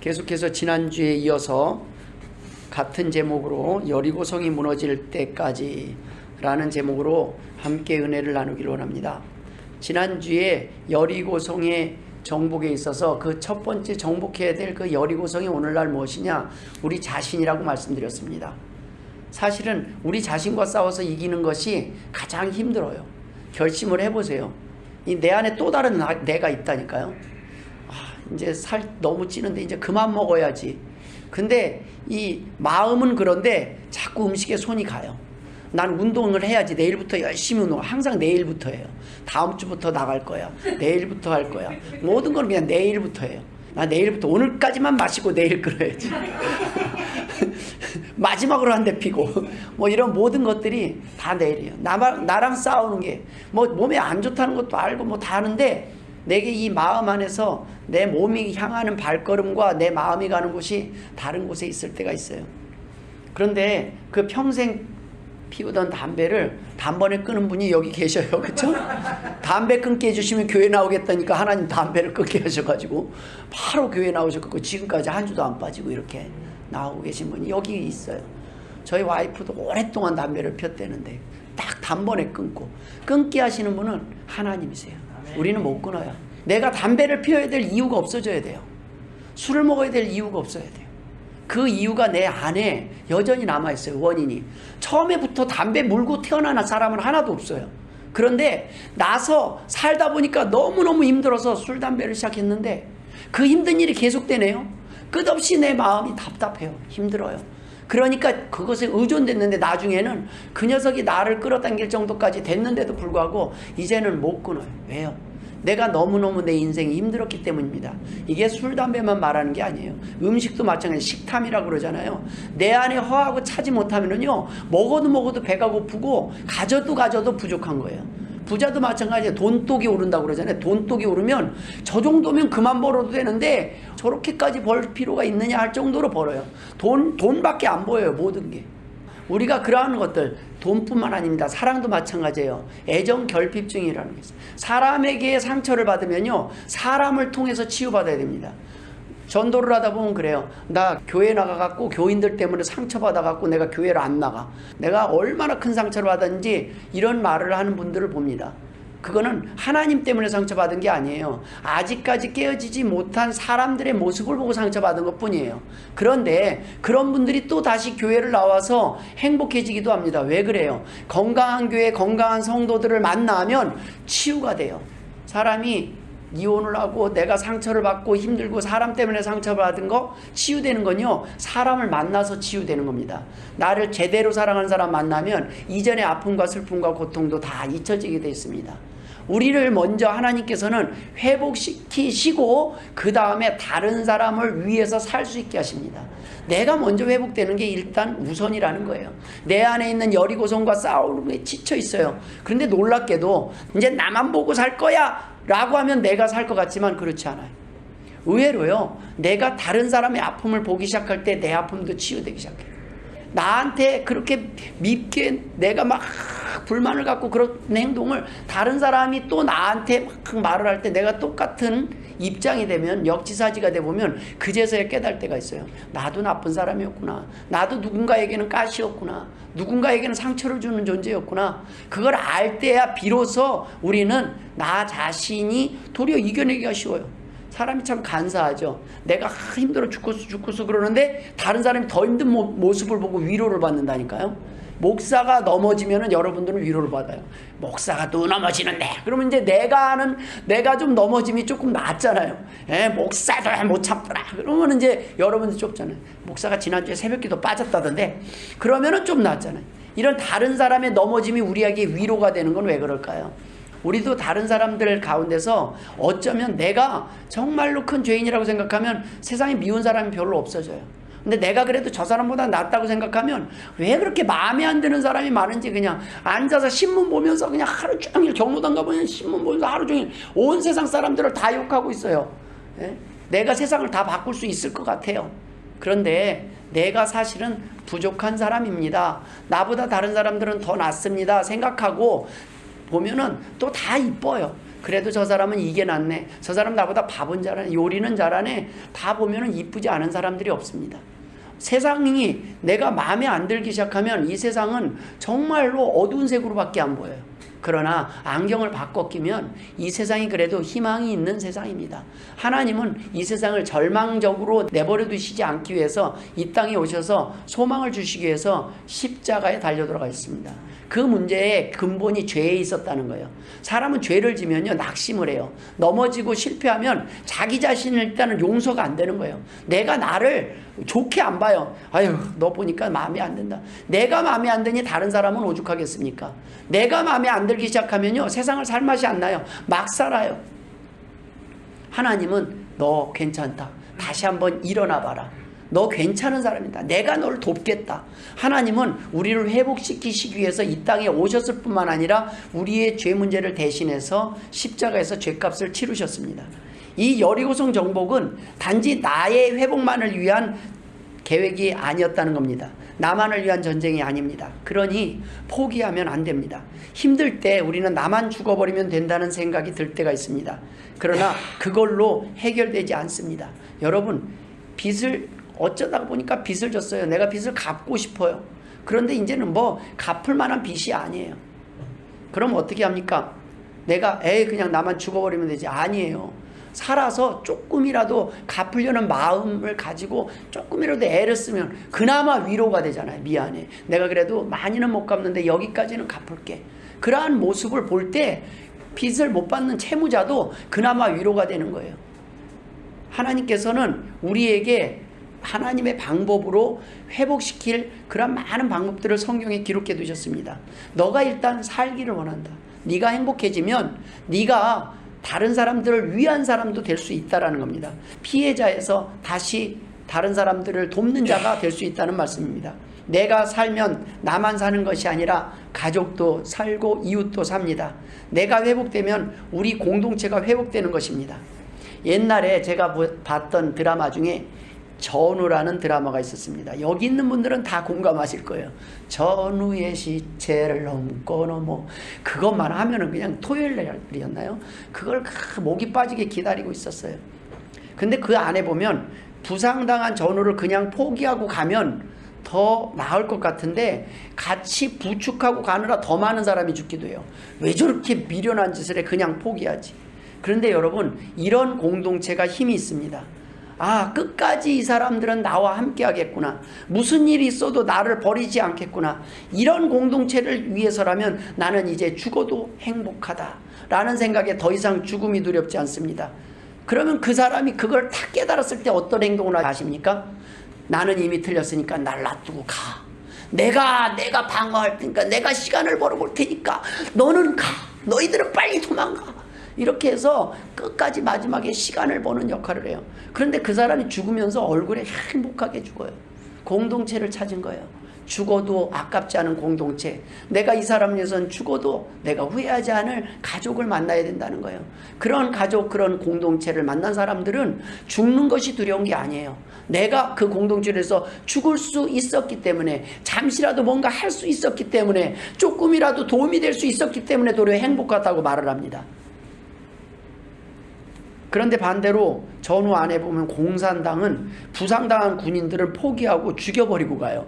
계속해서 지난주에 이어서 같은 제목으로 여리고성이 무너질 때까지 라는 제목으로 함께 은혜를 나누기를 원합니다. 지난주에 여리고성의 정복에 있어서 그 첫 번째 정복해야 될 그 여리고성이 오늘날 무엇이냐? 우리 자신이라고 말씀드렸습니다. 사실은 우리 자신과 싸워서 이기는 것이 가장 힘들어요. 결심을 해보세요. 내 안에 또 다른 내가 있다니까요. 이제 살 너무 찌는데 이제 그만 먹어야지. 근데 이 마음은 그런데 자꾸 음식에 손이 가요. 난 운동을 해야지. 내일부터 열심히 운동. 항상 내일부터 해요. 다음 주부터 나갈 거야. 내일부터 할 거야. 모든 걸 그냥 내일부터 해요. 나 내일부터 오늘까지만 마시고 내일 끊어야지. 마지막으로 한 대 피고 뭐 이런 모든 것들이 다 내일이에요. 나랑 싸우는 게 뭐 몸에 안 좋다는 것도 알고 뭐 다 아는데 내게 이 마음 안에서 내 몸이 향하는 발걸음과 내 마음이 가는 곳이 다른 곳에 있을 때가 있어요. 그런데 그 평생 피우던 담배를 단번에 끊은 분이 여기 계셔요. 그렇죠? 담배 끊게 해주시면 교회 나오겠다니까 하나님 담배를 끊게 하셔가지고 바로 교회 나오셨고 지금까지 한 주도 안 빠지고 이렇게 나오고 계신 분이 여기 있어요. 저희 와이프도 오랫동안 담배를 폈대는데 딱 단번에 끊게 하시는 분은 하나님이세요. 우리는 못 끊어요. 내가 담배를 피워야 될 이유가 없어져야 돼요. 술을 먹어야 될 이유가 없어야 돼요. 그 이유가 내 안에 여전히 남아있어요. 원인이. 처음에부터 담배 물고 태어난 사람은 하나도 없어요. 그런데 나서 살다 보니까 너무너무 힘들어서 술, 담배를 시작했는데 그 힘든 일이 계속되네요. 끝없이 내 마음이 답답해요. 힘들어요. 그러니까 그것에 의존됐는데 나중에는 그 녀석이 나를 끌어당길 정도까지 됐는데도 불구하고 이제는 못 끊어요. 왜요? 내가 너무너무 내 인생이 힘들었기 때문입니다. 이게 술, 담배만 말하는 게 아니에요. 음식도 마찬가지. 식탐이라고 그러잖아요. 내 안에 허하고 차지 못하면은요, 먹어도 배가 고프고 가져도 부족한 거예요. 부자도 마찬가지예요. 돈독이 오른다고 그러잖아요. 돈독이 오르면 저 정도면 그만 벌어도 되는데 저렇게까지 벌 필요가 있느냐 할 정도로 벌어요. 돈밖에 안 보여요. 모든 게. 우리가 그러한 것들, 돈뿐만 아닙니다. 사랑도 마찬가지예요. 애정 결핍증이라는 게 있어요. 사람에게 상처를 받으면요, 사람을 통해서 치유받아야 됩니다. 전도를 하다 보면 그래요. 나 교회 나가갖고 교인들 때문에 상처받아갖고 내가 교회를 안 나가. 내가 얼마나 큰 상처를 받았는지 이런 말을 하는 분들을 봅니다. 그거는 하나님 때문에 상처받은 게 아니에요. 아직까지 깨어지지 못한 사람들의 모습을 보고 상처받은 것뿐이에요. 그런데 그런 분들이 또 다시 교회를 나와서 행복해지기도 합니다. 왜 그래요? 건강한 교회, 건강한 성도들을 만나면 치유가 돼요. 사람이 이혼을 하고 내가 상처를 받고 힘들고 사람 때문에 상처받은 거 치유되는 건요, 사람을 만나서 치유되는 겁니다. 나를 제대로 사랑하는 사람 만나면 이전의 아픔과 슬픔과 고통도 다 잊혀지게 되어 있습니다. 우리를 먼저 하나님께서는 회복시키시고 그 다음에 다른 사람을 위해서 살 수 있게 하십니다. 내가 먼저 회복되는 게 일단 우선이라는 거예요. 내 안에 있는 여리고성과 싸우는 게 지쳐 있어요. 그런데 놀랍게도 이제 나만 보고 살 거야 라고 하면 내가 살 것 같지만 그렇지 않아요. 의외로요, 내가 다른 사람의 아픔을 보기 시작할 때 내 아픔도 치유되기 시작해요. 나한테 그렇게 밉게 내가 막 불만을 갖고 그런 행동을 다른 사람이 또 나한테 막 말을 할 때 내가 똑같은 입장이 되면, 역지사지가 되보면 그제서야 깨달을 때가 있어요. 나도 나쁜 사람이었구나. 나도 누군가에게는 가시였구나. 누군가에게는 상처를 주는 존재였구나. 그걸 알 때야 비로소 우리는 나 자신이 도리어 이겨내기가 쉬워요. 사람이 참 간사하죠. 내가 힘들어 죽고서 그러는데 다른 사람이 더 힘든 모습을 보고 위로를 받는다니까요. 목사가 넘어지면은 여러분들은 위로를 받아요. 목사가 또 넘어지는데 그러면 이제 내가 좀 넘어짐이 조금 낫잖아요. 목사도 못 참더라. 그러면 이제 여러분들 좁잖아요. 목사가 지난주에 새벽기도 빠졌다던데 그러면은 좀 낫잖아요. 이런 다른 사람의 넘어짐이 우리에게 위로가 되는 건 왜 그럴까요? 우리도 다른 사람들 가운데서 어쩌면 내가 정말로 큰 죄인이라고 생각하면 세상에 미운 사람이 별로 없어져요. 근데 내가 그래도 저 사람보다 낫다고 생각하면 왜 그렇게 마음에 안 드는 사람이 많은지 그냥 앉아서 신문 보면서 그냥 하루 종일, 경로당 가보면 신문 보면서 하루 종일 온 세상 사람들을 다 욕하고 있어요. 내가 세상을 다 바꿀 수 있을 것 같아요. 그런데 내가 사실은 부족한 사람입니다. 나보다 다른 사람들은 더 낫습니다 생각하고 보면은 또 다 이뻐요. 그래도 저 사람은 이게 낫네. 저 사람 나보다 밥은 잘하네. 요리는 잘하네. 다 보면은 이쁘지 않은 사람들이 없습니다. 세상이 내가 마음에 안 들기 시작하면 이 세상은 정말로 어두운 색으로밖에 안 보여요. 그러나 안경을 바꿔 끼면 이 세상이 그래도 희망이 있는 세상입니다. 하나님은 이 세상을 절망적으로 내버려 두시지 않기 위해서 이 땅에 오셔서 소망을 주시기 위해서 십자가에 달려 들어가 있습니다. 그 문제의 근본이 죄에 있었다는 거예요. 사람은 죄를 지면요 낙심을 해요. 넘어지고 실패하면 자기 자신을 일단은 용서가 안 되는 거예요. 내가 나를 좋게 안 봐요. 아유 너 보니까 마음에 안 든다. 내가 마음에 안 드니 다른 사람은 오죽하겠습니까? 내가 마음에 안 들기 시작하면요 세상을 살 맛이 안 나요. 막 살아요. 하나님은 너 괜찮다. 다시 한번 일어나 봐라. 너 괜찮은 사람이다. 내가 너를 돕겠다. 하나님은 우리를 회복시키시기 위해서 이 땅에 오셨을 뿐만 아니라 우리의 죄 문제를 대신해서 십자가에서 죄값을 치르셨습니다. 이 여리고성 정복은 단지 나의 회복만을 위한 계획이 아니었다는 겁니다. 나만을 위한 전쟁이 아닙니다. 그러니 포기하면 안 됩니다. 힘들 때 우리는 나만 죽어버리면 된다는 생각이 들 때가 있습니다. 그러나 그걸로 해결되지 않습니다. 여러분 빚을 어쩌다가 보니까 빚을 졌어요. 내가 빚을 갚고 싶어요. 그런데 이제는 뭐 갚을 만한 빚이 아니에요. 그럼 어떻게 합니까? 내가 그냥 나만 죽어버리면 되지. 아니에요. 살아서 조금이라도 갚으려는 마음을 가지고 조금이라도 애를 쓰면 그나마 위로가 되잖아요. 미안해. 내가 그래도 많이는 못 갚는데 여기까지는 갚을게. 그러한 모습을 볼 때 빚을 못 받는 채무자도 그나마 위로가 되는 거예요. 하나님께서는 우리에게 하나님의 방법으로 회복시킬 그런 많은 방법들을 성경에 기록해 두셨습니다. 너가 일단 살기를 원한다. 네가 행복해지면 네가 다른 사람들을 위한 사람도 될 수 있다라는 겁니다. 피해자에서 다시 다른 사람들을 돕는 자가 될 수 있다는 말씀입니다. 내가 살면 나만 사는 것이 아니라 가족도 살고 이웃도 삽니다. 내가 회복되면 우리 공동체가 회복되는 것입니다. 옛날에 제가 봤던 드라마 중에 전우라는 드라마가 있었습니다. 여기 있는 분들은 다 공감하실 거예요. 전우의 시체를 넘고 넘어. 그것만 하면은 그냥 토요일날이었나요? 그걸 목이 빠지게 기다리고 있었어요. 근데 그 안에 보면 부상당한 전우를 그냥 포기하고 가면 더 나을 것 같은데 같이 부축하고 가느라 더 많은 사람이 죽기도 해요. 왜 저렇게 미련한 짓을 해? 그냥 포기하지. 그런데 여러분 이런 공동체가 힘이 있습니다. 아, 끝까지 이 사람들은 나와 함께 하겠구나. 무슨 일이 있어도 나를 버리지 않겠구나. 이런 공동체를 위해서라면 나는 이제 죽어도 행복하다 라는 생각에 더 이상 죽음이 두렵지 않습니다. 그러면 그 사람이 그걸 딱 깨달았을 때 어떤 행동을 하십니까? 나는 이미 틀렸으니까 날 놔두고 가. 내가 방어할 테니까, 내가 시간을 벌어볼 테니까 너는 가. 너희들은 빨리 도망가. 이렇게 해서 끝까지 마지막에 시간을 버는 역할을 해요. 그런데 그 사람이 죽으면서 얼굴에 행복하게 죽어요. 공동체를 찾은 거예요. 죽어도 아깝지 않은 공동체. 내가 이 사람을 위해서는 죽어도 내가 후회하지 않을 가족을 만나야 된다는 거예요. 그런 가족, 그런 공동체를 만난 사람들은 죽는 것이 두려운 게 아니에요. 내가 그 공동체에서 죽을 수 있었기 때문에, 잠시라도 뭔가 할 수 있었기 때문에, 조금이라도 도움이 될 수 있었기 때문에 도리어 행복하다고 말을 합니다. 그런데 반대로 전후 안에 보면 공산당은 부상당한 군인들을 포기하고 죽여버리고 가요.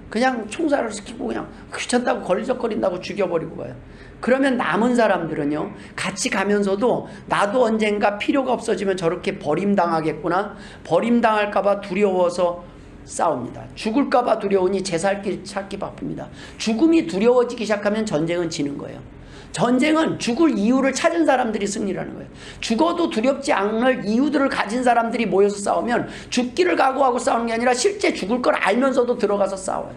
그냥 총살을 시키고 그냥 귀찮다고 걸리적거린다고 죽여버리고 가요. 그러면 남은 사람들은요, 같이 가면서도 나도 언젠가 필요가 없어지면 저렇게 버림당하겠구나, 버림당할까봐 두려워서 싸웁니다. 죽을까봐 두려우니 제 살 길 찾기 바쁩니다. 죽음이 두려워지기 시작하면 전쟁은 지는 거예요. 전쟁은 죽을 이유를 찾은 사람들이 승리라는 거예요. 죽어도 두렵지 않을 이유들을 가진 사람들이 모여서 싸우면 죽기를 각오하고 싸우는 게 아니라 실제 죽을 걸 알면서도 들어가서 싸워요.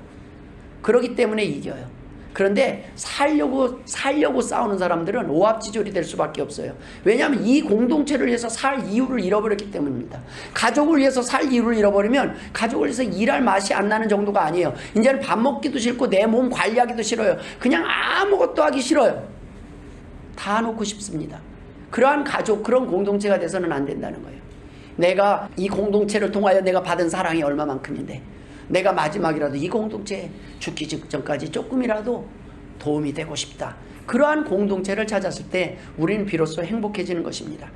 그렇기 때문에 이겨요. 그런데 살려고 싸우는 사람들은 오합지졸이 될 수밖에 없어요. 왜냐하면 이 공동체를 위해서 살 이유를 잃어버렸기 때문입니다. 가족을 위해서 살 이유를 잃어버리면 가족을 위해서 일할 맛이 안 나는 정도가 아니에요. 이제는 밥 먹기도 싫고 내 몸 관리하기도 싫어요. 그냥 아무것도 하기 싫어요. 다 놓고 싶습니다. 그러한 가족, 그런 공동체가 돼서는 안 된다는 거예요. 내가 이 공동체를 통하여 내가 받은 사랑이 얼마만큼인데, 내가 마지막이라도 이 공동체에 죽기 직전까지 조금이라도 도움이 되고 싶다. 그러한 공동체를 찾았을 때 우리는 비로소 행복해지는 것입니다.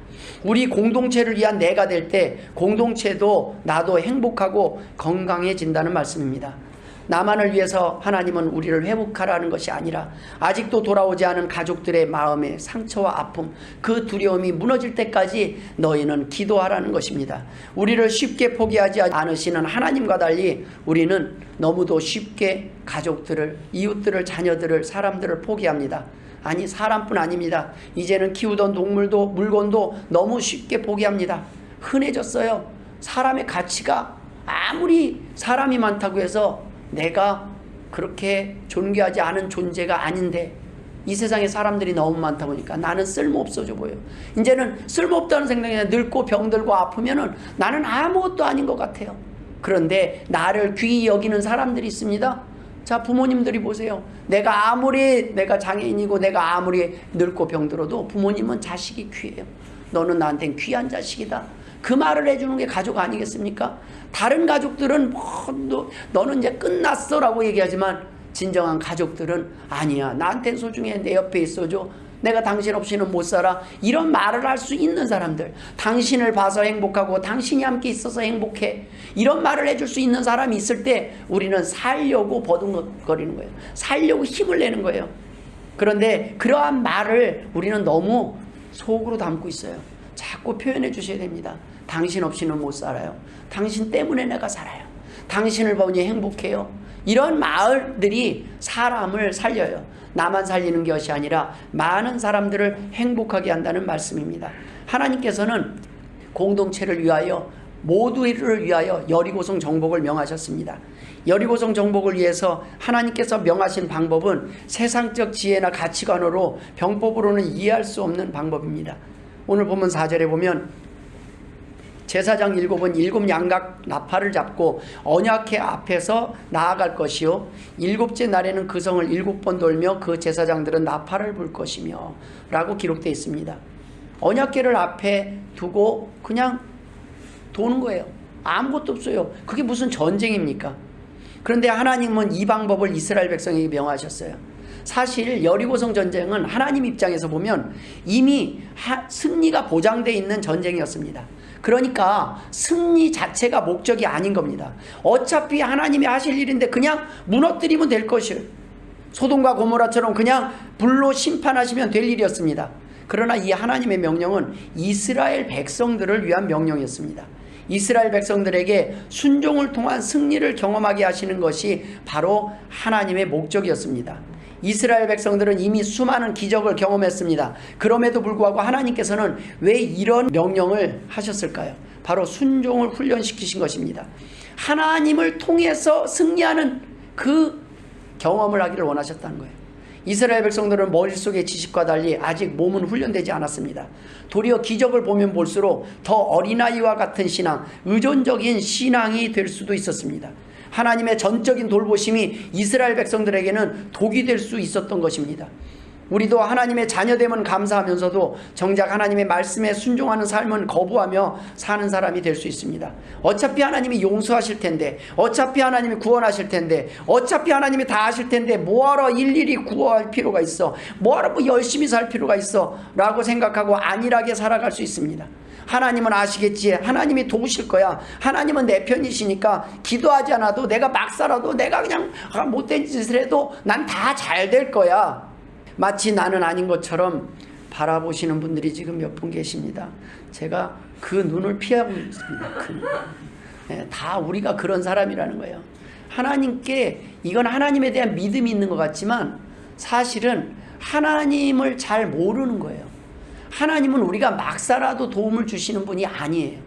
우리 공동체를 위한 내가 될 때 공동체도 나도 행복하고 건강해진다는 말씀입니다. 나만을 위해서 하나님은 우리를 회복하라는 것이 아니라 아직도 돌아오지 않은 가족들의 마음의 상처와 아픔, 그 두려움이 무너질 때까지 너희는 기도하라는 것입니다. 우리를 쉽게 포기하지 않으시는 하나님과 달리 우리는 너무도 쉽게 가족들을, 이웃들을, 자녀들을, 사람들을 포기합니다. 아니, 사람뿐 아닙니다. 이제는 키우던 동물도 물건도 너무 쉽게 포기합니다. 흔해졌어요. 사람의 가치가 아무리 사람이 많다고 해서 내가 그렇게 존귀하지 않은 존재가 아닌데 이 세상에 사람들이 너무 많다 보니까 나는 쓸모없어져 보여요. 이제는 쓸모없다는 생각이 늙고 병들고 아프면은 나는 아무것도 아닌 것 같아요. 그런데 나를 귀히 여기는 사람들이 있습니다. 자, 부모님들이 보세요. 내가 장애인이고 내가 아무리 늙고 병들어도 부모님은 자식이 귀해요. 너는 나한테는 귀한 자식이다. 그 말을 해주는 게 가족 아니겠습니까? 다른 가족들은 너는 이제 끝났어 라고 얘기하지만 진정한 가족들은 아니야, 나한텐 소중해, 내 옆에 있어줘, 내가 당신 없이는 못 살아, 이런 말을 할 수 있는 사람들, 당신을 봐서 행복하고 당신이 함께 있어서 행복해, 이런 말을 해줄 수 있는 사람이 있을 때 우리는 살려고 버둥거리는 거예요. 살려고 힘을 내는 거예요. 그런데 그러한 말을 우리는 너무 속으로 담고 있어요. 자꾸 표현해 주셔야 됩니다. 당신 없이는 못 살아요. 당신 때문에 내가 살아요. 당신을 보니 행복해요. 이런 말들이 사람을 살려요. 나만 살리는 것이 아니라 많은 사람들을 행복하게 한다는 말씀입니다. 하나님께서는 공동체를 위하여, 모두를 위하여 여리고성 정복을 명하셨습니다. 여리고성 정복을 위해서 하나님께서 명하신 방법은 세상적 지혜나 가치관으로 병법으로는 이해할 수 없는 방법입니다. 오늘 본문 4절에 보면 제사장 7은 7 양각 나팔을 잡고 언약궤 앞에서 나아갈 것이요 7째 날에는 그 성을 7번 돌며 그 제사장들은 나팔을 불 것이며 라고 기록되어 있습니다. 언약궤를 앞에 두고 그냥 도는 거예요. 아무것도 없어요. 그게 무슨 전쟁입니까? 그런데 하나님은 이 방법을 이스라엘 백성에게 명하셨어요. 사실 여리고성 전쟁은 하나님 입장에서 보면 이미 승리가 보장되어 있는 전쟁이었습니다. 그러니까 승리 자체가 목적이 아닌 겁니다. 어차피 하나님이 하실 일인데 그냥 무너뜨리면 될 것이에요. 소돔과 고모라처럼 그냥 불로 심판하시면 될 일이었습니다. 그러나 이 하나님의 명령은 이스라엘 백성들을 위한 명령이었습니다. 이스라엘 백성들에게 순종을 통한 승리를 경험하게 하시는 것이 바로 하나님의 목적이었습니다. 이스라엘 백성들은 이미 수많은 기적을 경험했습니다. 그럼에도 불구하고 하나님께서는 왜 이런 명령을 하셨을까요? 바로 순종을 훈련시키신 것입니다. 하나님을 통해서 승리하는 그 경험을 하기를 원하셨다는 거예요. 이스라엘 백성들은 머릿속의 지식과 달리 아직 몸은 훈련되지 않았습니다. 도리어 기적을 보면 볼수록 더 어린아이와 같은 신앙, 의존적인 신앙이 될 수도 있었습니다. 하나님의 전적인 돌보심이 이스라엘 백성들에게는 독이 될 수 있었던 것입니다. 우리도 하나님의 자녀됨은 감사하면서도 정작 하나님의 말씀에 순종하는 삶은 거부하며 사는 사람이 될 수 있습니다. 어차피 하나님이 용서하실 텐데, 어차피 하나님이 구원하실 텐데, 어차피 하나님이 다 하실 텐데 뭐하러 일일이 구원할 필요가 있어, 뭐하러 열심히 살 필요가 있어 라고 생각하고 안일하게 살아갈 수 있습니다. 하나님은 아시겠지, 하나님이 도우실 거야, 하나님은 내 편이시니까 기도하지 않아도, 내가 막 살아도, 내가 그냥 못된 짓을 해도 난 다 잘 될 거야, 마치 나는 아닌 것처럼 바라보시는 분들이 지금 몇 분 계십니다. 제가 그 눈을 피하고 있습니다. 다 우리가 그런 사람이라는 거예요. 하나님께, 이건 하나님에 대한 믿음이 있는 것 같지만 사실은 하나님을 잘 모르는 거예요. 하나님은 우리가 막 살아도 도움을 주시는 분이 아니에요.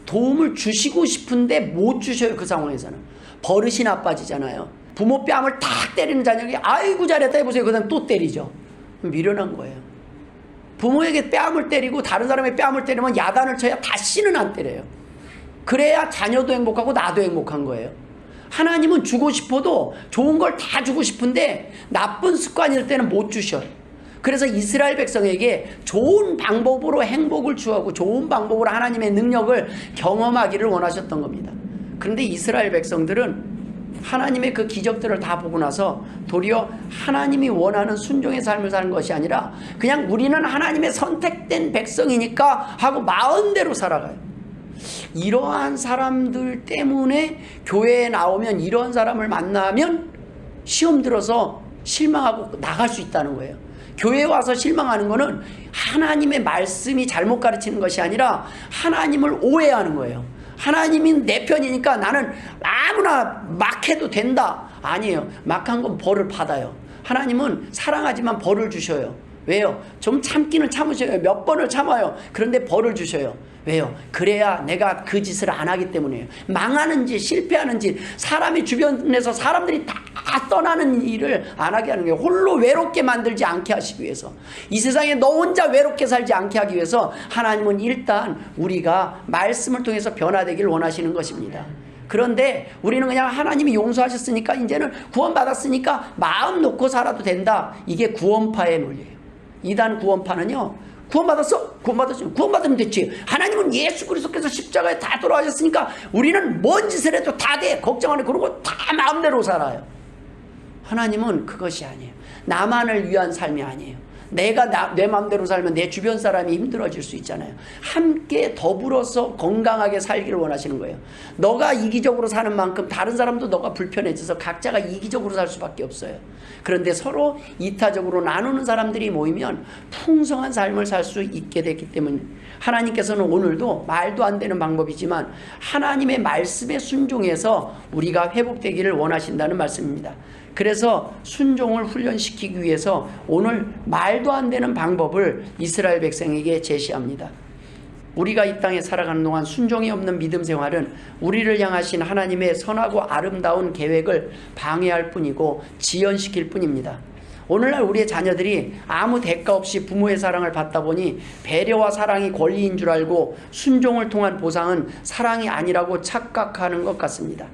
도움을 주시고 싶은데 못 주셔요. 그 상황에서는 버릇이 나빠지잖아요. 부모 뺨을 탁 때리는 자녀에게 아이고 잘했다 해보세요. 그 다음 또 때리죠. 미련한 거예요. 부모에게 뺨을 때리고 다른 사람의 뺨을 때리면 야단을 쳐야 다시는 안 때려요. 그래야 자녀도 행복하고 나도 행복한 거예요. 하나님은 주고 싶어도 좋은 걸 다 주고 싶은데 나쁜 습관일 때는 못 주셔요. 그래서 이스라엘 백성에게 좋은 방법으로 행복을 주하고 좋은 방법으로 하나님의 능력을 경험하기를 원하셨던 겁니다. 그런데 이스라엘 백성들은 하나님의 그 기적들을 다 보고 나서 도리어 하나님이 원하는 순종의 삶을 사는 것이 아니라 그냥 우리는 하나님의 선택된 백성이니까 하고 마음대로 살아가요. 이러한 사람들 때문에 교회에 나오면, 이런 사람을 만나면 시험 들어서 실망하고 나갈 수 있다는 거예요. 교회에 와서 실망하는 거는 하나님의 말씀이 잘못 가르치는 것이 아니라 하나님을 오해하는 거예요. 하나님이 내 편이니까 나는 아무나 막 해도 된다. 아니에요. 막 한 건 벌을 받아요. 하나님은 사랑하지만 벌을 주셔요. 왜요? 좀 참기는 참으셔요. 몇 번을 참아요. 그런데 벌을 주셔요. 왜요? 그래야 내가 그 짓을 안 하기 때문이에요. 망하는지 실패하는지 사람이 주변에서 사람들이 다 떠나는 일을 안 하게 하는 거예요. 홀로 외롭게 만들지 않게 하시기 위해서, 이 세상에 너 혼자 외롭게 살지 않게 하기 위해서 하나님은 일단 우리가 말씀을 통해서 변화되기를 원하시는 것입니다. 그런데 우리는 그냥 하나님이 용서하셨으니까 이제는 구원받았으니까 마음 놓고 살아도 된다. 이게 구원파의 논리예요. 이단 구원파는요, 구원받으면 됐지. 하나님은 예수 그리스도께서 십자가에 다 돌아가셨으니까 우리는 뭔 짓을 해도 다 돼. 걱정 안 해. 그러고 다 마음대로 살아요. 하나님은 그것이 아니에요. 나만을 위한 삶이 아니에요. 내가 내 마음대로 살면 내 주변 사람이 힘들어질 수 있잖아요. 함께 더불어서 건강하게 살기를 원하시는 거예요. 너가 이기적으로 사는 만큼 다른 사람도 너가 불편해져서 각자가 이기적으로 살 수밖에 없어요. 그런데 서로 이타적으로 나누는 사람들이 모이면 풍성한 삶을 살 수 있게 됐기 때문에 하나님께서는 오늘도 말도 안 되는 방법이지만 하나님의 말씀에 순종해서 우리가 회복되기를 원하신다는 말씀입니다. 그래서 순종을 훈련시키기 위해서 오늘 말도 안 되는 방법을 이스라엘 백성에게 제시합니다. 우리가 이 땅에 살아가는 동안 순종이 없는 믿음 생활은 우리를 향하신 하나님의 선하고 아름다운 계획을 방해할 뿐이고 지연시킬 뿐입니다. 오늘날 우리의 자녀들이 아무 대가 없이 부모의 사랑을 받다 보니 배려와 사랑이 권리인 줄 알고 순종을 통한 보상은 사랑이 아니라고 착각하는 것 같습니다.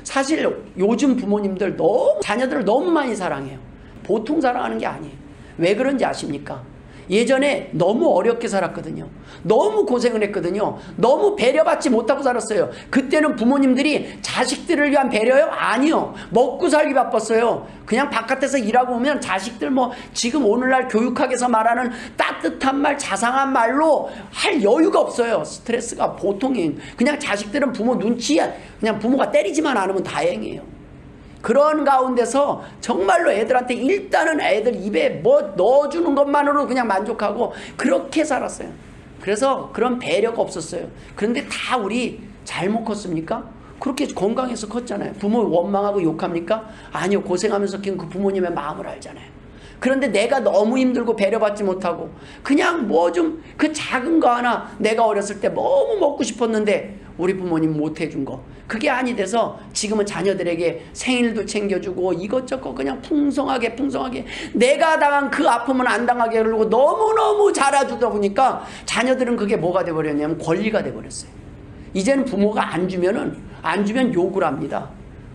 사실 요즘 부모님들 자녀들을 너무 많이 사랑해요. 보통 사랑하는 게 아니에요. 왜 그런지 아십니까? 예전에 너무 어렵게 살았거든요. 너무 고생을 했거든요. 너무 배려받지 못하고 살았어요. 그때는 부모님들이 자식들을 위한 배려요? 아니요. 먹고 살기 바빴어요. 그냥 바깥에서 일하고 오면 자식들 지금 오늘날 교육학에서 말하는 따뜻한 말, 자상한 말로 할 여유가 없어요. 스트레스가 보통이에요. 그냥 자식들은 부모 눈치야. 그냥 부모가 때리지만 않으면 다행이에요. 그런 가운데서 정말로 애들한테 일단은 애들 입에 넣어주는 것만으로 그냥 만족하고 그렇게 살았어요. 그래서 그런 배려가 없었어요. 그런데 다 우리 잘못 컸습니까? 그렇게 건강해서 컸잖아요. 부모 원망하고 욕합니까? 아니요. 고생하면서 키운 그 부모님의 마음을 알잖아요. 그런데 내가 너무 힘들고 배려받지 못하고 그냥 그 작은 거 하나 내가 어렸을 때 너무 먹고 싶었는데 우리 부모님 못 해준 거, 그게 아니 돼서 지금은 자녀들에게 생일도 챙겨주고 이것저것 그냥 풍성하게 내가 당한 그 아픔은 안 당하게 하려고 너무너무 잘해주다 보니까 자녀들은 그게 뭐가 돼버렸냐면 권리가 돼버렸어요. 이제는 부모가 안 주면 욕을 합니다.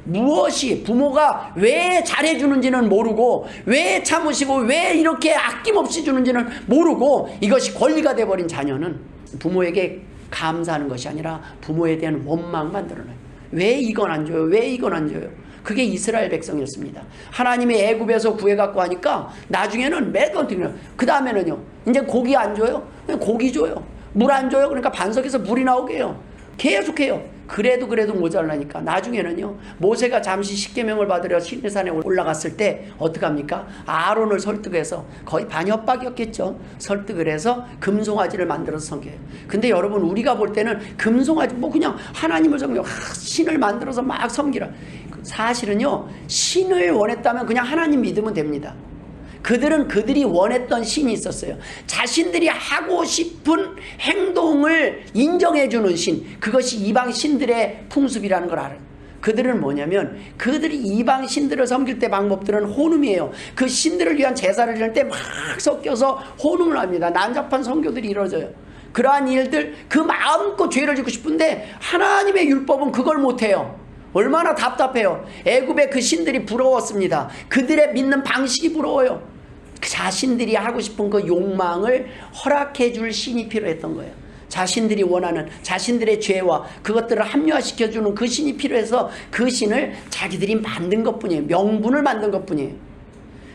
무엇이 부모가 왜 잘해주는지는 모르고, 왜 참으시고 왜 이렇게 아낌없이 주는지는 모르고, 이것이 권리가 돼버린 자녀는 부모에게 감사하는 것이 아니라 부모에 대한 원망만 드러나요. 왜 이건 안 줘요? 왜 이건 안 줘요? 그게 이스라엘 백성이었습니다. 하나님이 애굽에서 구해갖고 하니까 나중에는 매번 드려요. 그 다음에는요, 이제 고기 안 줘요? 고기 줘요. 물 안 줘요? 그러니까 반석에서 물이 나오게 해요. 계속해요. 그래도 모자라니까 나중에는요, 모세가 잠시 십계명을 받으려 시내산에 올라갔을 때 어떡합니까? 아론을 설득해서, 거의 반협박이었겠죠. 설득을 해서 금송아지를 만들어서 섬겨요. 근데 여러분, 우리가 볼 때는 금송아지 그냥 하나님을 섬겨, 신을 만들어서 막 섬기라. 사실은요, 신을 원했다면 그냥 하나님 믿으면 됩니다. 그들이 원했던 신이 있었어요. 자신들이 하고 싶은 행동을 인정해주는 신, 그것이 이방 신들의 풍습이라는 걸 알아요. 그들은 뭐냐면, 그들이 이방 신들을 섬길 때 방법들은 혼음이에요. 그 신들을 위한 제사를 지낼 때 막 섞여서 혼음을 합니다. 난잡한 선교들이 이루어져요. 그러한 일들, 그 마음껏 죄를 짓고 싶은데 하나님의 율법은 그걸 못해요. 얼마나 답답해요. 애굽의 그 신들이 부러웠습니다. 그들의 믿는 방식이 부러워요. 자신들이 하고 싶은 그 욕망을 허락해 줄 신이 필요했던 거예요. 자신들이 원하는 자신들의 죄와 그것들을 합리화시켜주는 그 신이 필요해서 그 신을 자기들이 만든 것뿐이에요. 명분을 만든 것뿐이에요.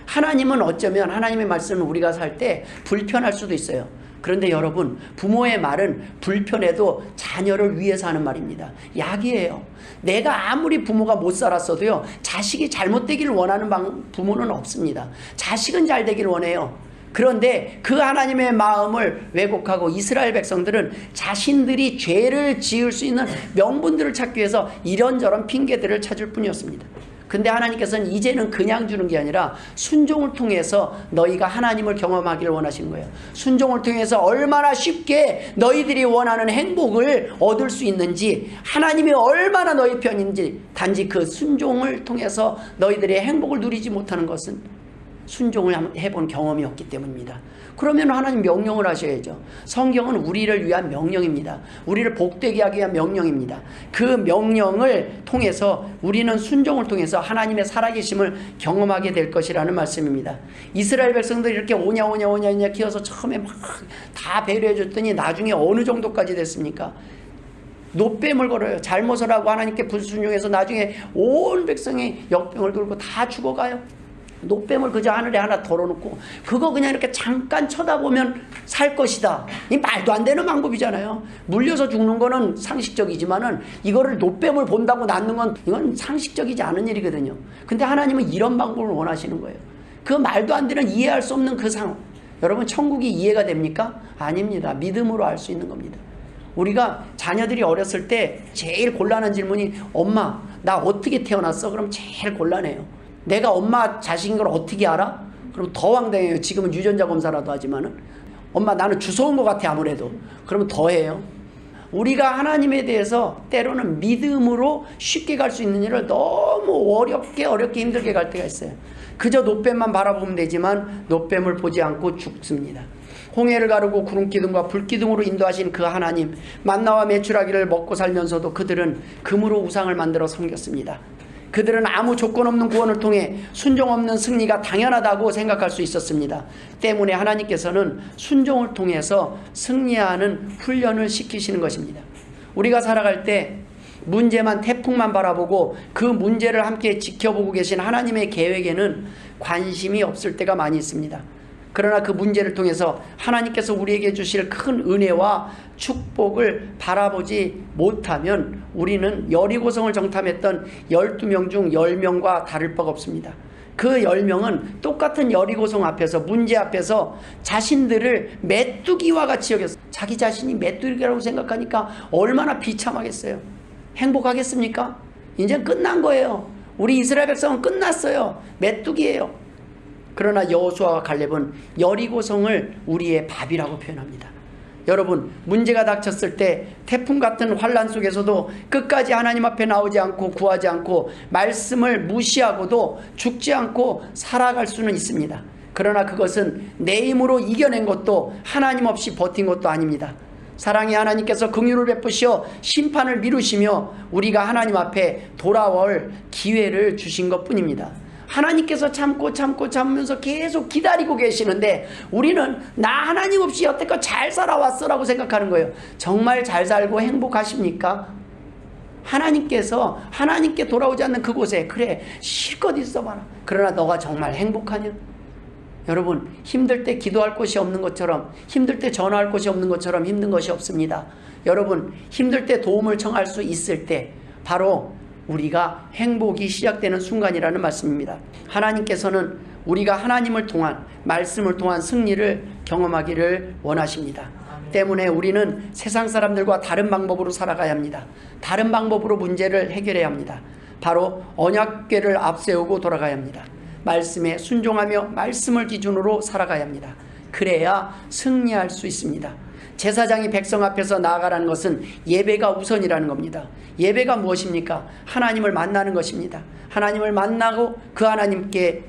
하나님은 어쩌면 하나님의 말씀을 우리가 살 때 불편할 수도 있어요. 그런데 여러분, 부모의 말은 불편해도 자녀를 위해서 하는 말입니다. 약이에요. 내가 아무리 부모가 못 살았어도요, 자식이 잘못되기를 원하는 부모는 없습니다. 자식은 잘 되기를 원해요. 그런데 그 하나님의 마음을 왜곡하고 이스라엘 백성들은 자신들이 죄를 지을 수 있는 명분들을 찾기 위해서 이런저런 핑계들을 찾을 뿐이었습니다. 근데 하나님께서는 이제는 그냥 주는 게 아니라 순종을 통해서 너희가 하나님을 경험하기를 원하시는 거예요. 순종을 통해서 얼마나 쉽게 너희들이 원하는 행복을 얻을 수 있는지, 하나님이 얼마나 너희 편인지, 단지 그 순종을 통해서 너희들의 행복을 누리지 못하는 것은 순종을 해본 경험이 없기 때문입니다. 그러면 하나님 명령을 하셔야죠. 성경은 우리를 위한 명령입니다. 우리를 복되게 하기 위한 명령입니다. 그 명령을 통해서 우리는 순종을 통해서 하나님의 살아계심을 경험하게 될 것이라는 말씀입니다. 이스라엘 백성들이 이렇게 오냐 키워서 처음에 막 다 배려해 줬더니 나중에 어느 정도까지 됐습니까? 노뱀을 걸어요. 잘못을 하고 하나님께 불순종해서 나중에 온 백성이 역병을 들고 다 죽어가요. 노뱀을 그저 하늘에 하나 덜어놓고 그거 그냥 이렇게 잠깐 쳐다보면 살 것이다. 이 말도 안 되는 방법이잖아요. 물려서 죽는 거는 상식적이지만은 이거를 노뱀을 본다고 낫는 건 이건 상식적이지 않은 일이거든요. 근데 하나님은 이런 방법을 원하시는 거예요. 그 말도 안 되는, 이해할 수 없는 그 상황. 여러분, 천국이 이해가 됩니까? 아닙니다. 믿음으로 알 수 있는 겁니다. 우리가 자녀들이 어렸을 때 제일 곤란한 질문이, 엄마 나 어떻게 태어났어? 그럼 제일 곤란해요. 내가 엄마 자식인 걸 어떻게 알아? 그럼 더 황당해요. 지금은 유전자 검사라도 하지만은, 엄마 나는 주워온 것 같아 아무래도. 그러면 더 해요. 우리가 하나님에 대해서 때로는 믿음으로 쉽게 갈 수 있는 일을 너무 어렵게 힘들게 갈 때가 있어요. 그저 노뱀만 바라보면 되지만 노뱀을 보지 않고 죽습니다. 홍해를 가르고 구름기둥과 불기둥으로 인도하신 그 하나님, 만나와 메추라기를 먹고 살면서도 그들은 금으로 우상을 만들어 섬겼습니다. 그들은 아무 조건 없는 구원을 통해 순종 없는 승리가 당연하다고 생각할 수 있었습니다. 때문에 하나님께서는 순종을 통해서 승리하는 훈련을 시키시는 것입니다. 우리가 살아갈 때 문제만, 태풍만 바라보고 그 문제를 함께 지켜보고 계신 하나님의 계획에는 관심이 없을 때가 많이 있습니다. 그러나 그 문제를 통해서 하나님께서 우리에게 주실 큰 은혜와 축복을 바라보지 못하면 우리는 여리고성을 정탐했던 12명 중 10명과 다를 바가 없습니다. 그 10명은 똑같은 여리고성 앞에서, 문제 앞에서 자신들을 메뚜기와 같이 여겼어요. 자기 자신이 메뚜기라고 생각하니까 얼마나 비참하겠어요. 행복하겠습니까? 이제 끝난 거예요. 우리 이스라엘 백성은 끝났어요. 메뚜기예요. 그러나 여호수아와 갈렙은 여리고성을 우리의 밥이라고 표현합니다. 여러분, 문제가 닥쳤을 때 태풍 같은 환란 속에서도 끝까지 하나님 앞에 나오지 않고 구하지 않고 말씀을 무시하고도 죽지 않고 살아갈 수는 있습니다. 그러나 그것은 내 힘으로 이겨낸 것도 하나님 없이 버틴 것도 아닙니다. 사랑의 하나님께서 긍휼을 베푸시어 심판을 미루시며 우리가 하나님 앞에 돌아올 기회를 주신 것뿐입니다. 하나님께서 참으면서 계속 기다리고 계시는데 우리는 나 하나님 없이 여태껏 잘 살아왔어라고 생각하는 거예요. 정말 잘 살고 행복하십니까? 하나님께서 하나님께 돌아오지 않는 그곳에, 그래 실컷 있어봐라. 그러나 너가 정말 행복하냐? 여러분, 힘들 때 기도할 곳이 없는 것처럼, 힘들 때 전화할 곳이 없는 것처럼 힘든 것이 없습니다. 여러분, 힘들 때 도움을 청할 수 있을 때 바로 우리가 행복이 시작되는 순간이라는 말씀입니다. 하나님께서는 우리가 하나님을 통한, 말씀을 통한 승리를 경험하기를 원하십니다. 때문에 우리는 세상 사람들과 다른 방법으로 살아가야 합니다. 다른 방법으로 문제를 해결해야 합니다. 바로 언약궤를 앞세우고 돌아가야 합니다. 말씀에 순종하며 말씀을 기준으로 살아가야 합니다. 그래야 승리할 수 있습니다. 제사장이 백성 앞에서 나아가라는 것은 예배가 우선이라는 겁니다. 예배가 무엇입니까? 하나님을 만나는 것입니다. 하나님을 만나고 그 하나님께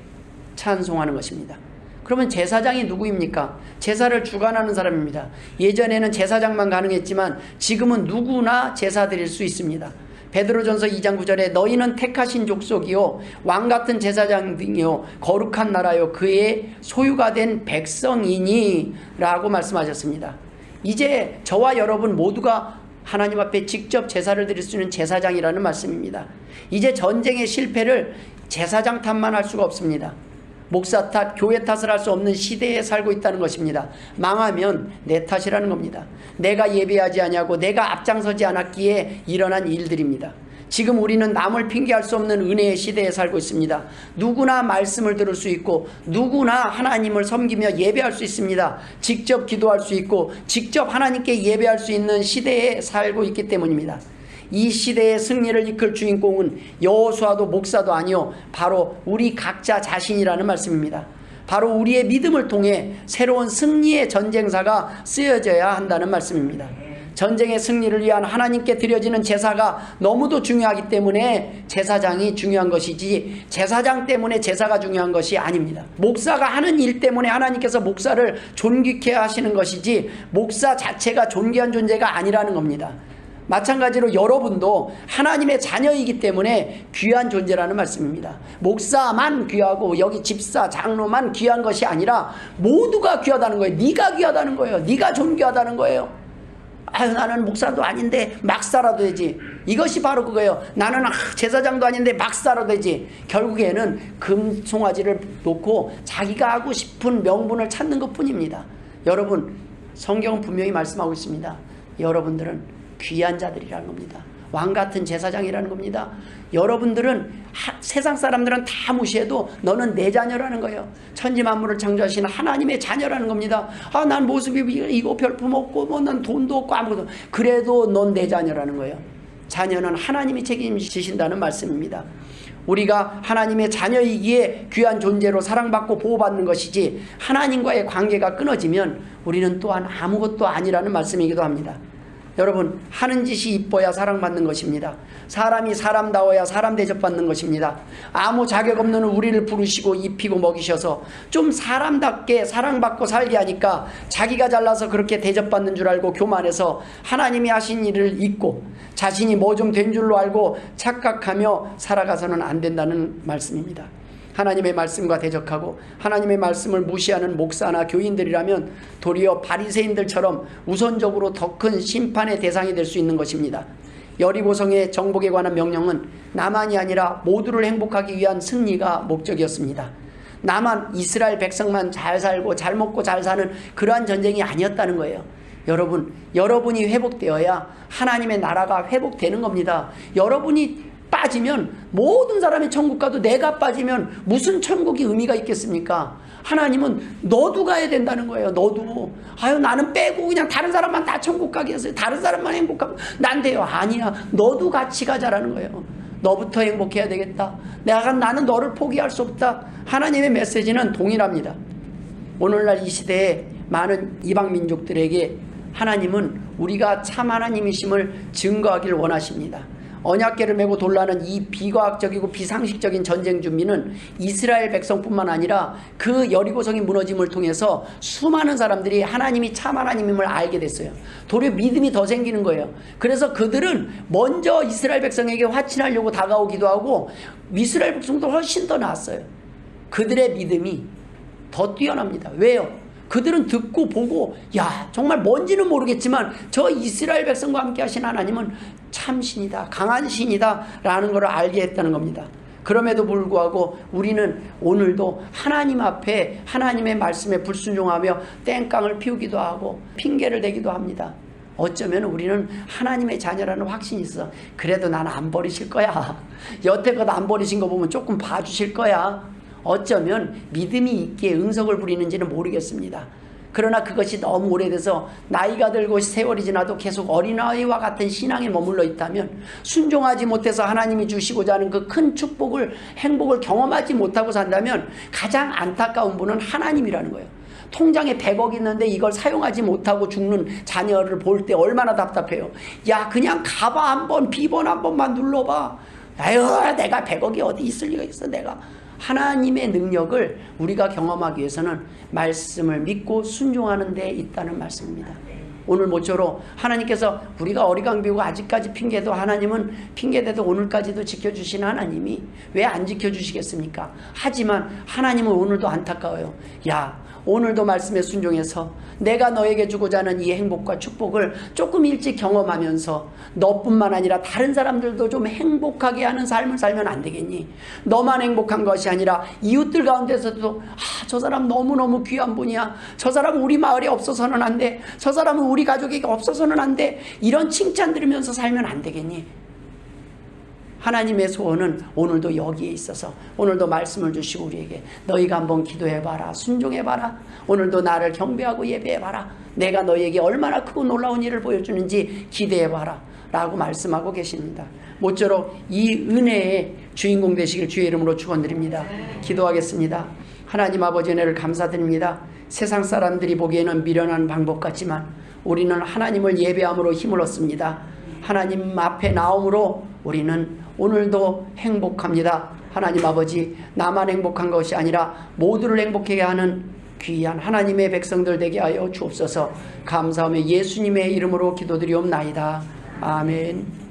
찬송하는 것입니다. 그러면 제사장이 누구입니까? 제사를 주관하는 사람입니다. 예전에는 제사장만 가능했지만 지금은 누구나 제사 드릴 수 있습니다. 베드로전서 2장 9절에 너희는 택하신 족속이요 왕같은 제사장이요 거룩한 나라요 그의 소유가 된 백성이니 라고 말씀하셨습니다. 이제 저와 여러분 모두가 하나님 앞에 직접 제사를 드릴 수 있는 제사장이라는 말씀입니다. 이제 전쟁의 실패를 제사장 탓만 할 수가 없습니다. 목사 탓, 교회 탓을 할 수 없는 시대에 살고 있다는 것입니다. 망하면 내 탓이라는 겁니다. 내가 예배하지 않냐고, 내가 앞장서지 않았기에 일어난 일들입니다. 지금 우리는 남을 핑계할 수 없는 은혜의 시대에 살고 있습니다. 누구나 말씀을 들을 수 있고 누구나 하나님을 섬기며 예배할 수 있습니다. 직접 기도할 수 있고 직접 하나님께 예배할 수 있는 시대에 살고 있기 때문입니다. 이 시대의 승리를 이끌 주인공은 여호수아도 목사도 아니요, 바로 우리 각자 자신이라는 말씀입니다. 바로 우리의 믿음을 통해 새로운 승리의 전쟁사가 쓰여져야 한다는 말씀입니다. 전쟁의 승리를 위한 하나님께 드려지는 제사가 너무도 중요하기 때문에 제사장이 중요한 것이지 제사장 때문에 제사가 중요한 것이 아닙니다. 목사가 하는 일 때문에 하나님께서 목사를 존귀케 하시는 것이지 목사 자체가 존귀한 존재가 아니라는 겁니다. 마찬가지로 여러분도 하나님의 자녀이기 때문에 귀한 존재라는 말씀입니다. 목사만 귀하고 여기 집사, 장로만 귀한 것이 아니라 모두가 귀하다는 거예요. 네가 귀하다는 거예요. 네가 존귀하다는 거예요. 아유, 나는 목사도 아닌데 막 살아도 되지. 이것이 바로 그거예요. 나는 제사장도 아닌데 막 살아도 되지. 결국에는 금송아지를 놓고 자기가 하고 싶은 명분을 찾는 것뿐입니다. 여러분, 성경은 분명히 말씀하고 있습니다. 여러분들은 귀한 자들이라는 겁니다. 왕같은 제사장이라는 겁니다. 여러분들은 세상 사람들은 다 무시해도 너는 내 자녀라는 거예요. 천지만물을 창조하신 하나님의 자녀라는 겁니다. 아, 난 모습이 이거 별품 없고 뭐 난 돈도 없고 아무것도, 그래도 넌 내 자녀라는 거예요. 자녀는 하나님이 책임지신다는 말씀입니다. 우리가 하나님의 자녀이기에 귀한 존재로 사랑받고 보호받는 것이지 하나님과의 관계가 끊어지면 우리는 또한 아무것도 아니라는 말씀이기도 합니다. 여러분, 하는 짓이 이뻐야 사랑받는 것입니다. 사람이 사람다워야 사람 대접받는 것입니다. 아무 자격 없는 우리를 부르시고 입히고 먹이셔서 좀 사람답게 사랑받고 살게 하니까 자기가 잘나서 그렇게 대접받는 줄 알고 교만해서 하나님이 하신 일을 잊고 자신이 뭐 좀 된 줄로 알고 착각하며 살아가서는 안 된다는 말씀입니다. 하나님의 말씀과 대적하고 하나님의 말씀을 무시하는 목사나 교인들이라면 도리어 바리새인들처럼 우선적으로 더 큰 심판의 대상이 될 수 있는 것입니다. 여리고성의 정복에 관한 명령은 나만이 아니라 모두를 행복하기 위한 승리가 목적이었습니다. 나만, 이스라엘 백성만 잘 살고 잘 먹고 잘 사는 그러한 전쟁이 아니었다는 거예요. 여러분, 여러분이 회복되어야 하나님의 나라가 회복되는 겁니다. 여러분이 빠지면 모든 사람이 천국 가도 내가 빠지면 무슨 천국이 의미가 있겠습니까? 하나님은 너도 가야 된다는 거예요. 너도. 아유, 나는 빼고 그냥 다른 사람만 다 천국 가게 했어요. 다른 사람만 행복하고 난 돼요. 아니야, 너도 같이 가자라는 거예요. 너부터 행복해야 되겠다. 나는 너를 포기할 수 없다. 하나님의 메시지는 동일합니다. 오늘날 이 시대에 많은 이방 민족들에게 하나님은 우리가 참 하나님이심을 증거하기를 원하십니다. 언약궤를 메고 돌라는 이 비과학적이고 비상식적인 전쟁 준비는 이스라엘 백성뿐만 아니라 그 여리고성의 무너짐을 통해서 수많은 사람들이 하나님이 참 하나님임을 알게 됐어요. 도리어 믿음이 더 생기는 거예요. 그래서 그들은 먼저 이스라엘 백성에게 화친하려고 다가오기도 하고 이스라엘 백성도 훨씬 더 나았어요. 그들의 믿음이 더 뛰어납니다. 왜요? 그들은 듣고 보고, 야, 정말 뭔지는 모르겠지만 저 이스라엘 백성과 함께 하신 하나님은 참 신이다, 강한 신이다 라는 것을 알게 했다는 겁니다. 그럼에도 불구하고 우리는 오늘도 하나님 앞에 하나님의 말씀에 불순종하며 땡깡을 피우기도 하고 핑계를 대기도 합니다. 어쩌면 우리는 하나님의 자녀라는 확신이 있어. 그래도 난 안 버리실 거야. 여태껏 안 버리신 거 보면 조금 봐주실 거야. 어쩌면 믿음이 있기에 응석을 부리는지는 모르겠습니다. 그러나 그것이 너무 오래돼서 나이가 들고 세월이 지나도 계속 어린아이와 같은 신앙에 머물러 있다면, 순종하지 못해서 하나님이 주시고자 하는 그 큰 축복을, 행복을 경험하지 못하고 산다면 가장 안타까운 분은 하나님이라는 거예요. 통장에 100억 있는데 이걸 사용하지 못하고 죽는 자녀를 볼 때 얼마나 답답해요. 야, 그냥 가봐, 한번 비번 한 번만 눌러봐. 아유, 내가 100억이 어디 있을 리가 있어. 내가 하나님의 능력을 우리가 경험하기 위해서는 말씀을 믿고 순종하는 데 있다는 말씀입니다. 오늘 모쪼록 하나님께서 우리가 어리광비고 아직까지 핑계도, 하나님은 핑계대도 오늘까지도 지켜주신 하나님이 왜 안 지켜주시겠습니까? 하지만 하나님은 오늘도 안타까워요. 야, 오늘도 말씀에 순종해서 내가 너에게 주고자 하는 이 행복과 축복을 조금 일찍 경험하면서 너뿐만 아니라 다른 사람들도 좀 행복하게 하는 삶을 살면 안 되겠니? 너만 행복한 것이 아니라 이웃들 가운데서도 저 사람 너무너무 귀한 분이야. 저 사람은 우리 마을에 없어서는 안 돼. 저 사람은 우리 가족에게 없어서는 안 돼. 이런 칭찬 들으면서 살면 안 되겠니? 하나님의 소원은 오늘도 여기에 있어서 오늘도 말씀을 주시고 우리에게 너희가 한번 기도해봐라. 순종해봐라. 오늘도 나를 경배하고 예배해봐라. 내가 너희에게 얼마나 크고 놀라운 일을 보여주는지 기대해봐라 라고 말씀하고 계십니다. 모쪼록 이 은혜의 주인공 되시길 주의 이름으로 축원드립니다. 기도하겠습니다. 하나님 아버지 은혜를 감사드립니다. 세상 사람들이 보기에는 미련한 방법 같지만 우리는 하나님을 예배함으로 힘을 얻습니다. 하나님 앞에 나옴으로 우리는 오늘도 행복합니다. 하나님 아버지, 나만 행복한 것이 아니라 모두를 행복하게 하는 귀한 하나님의 백성들 되게 하여 주옵소서. 감사하며 예수님의 이름으로 기도드리옵나이다. 아멘.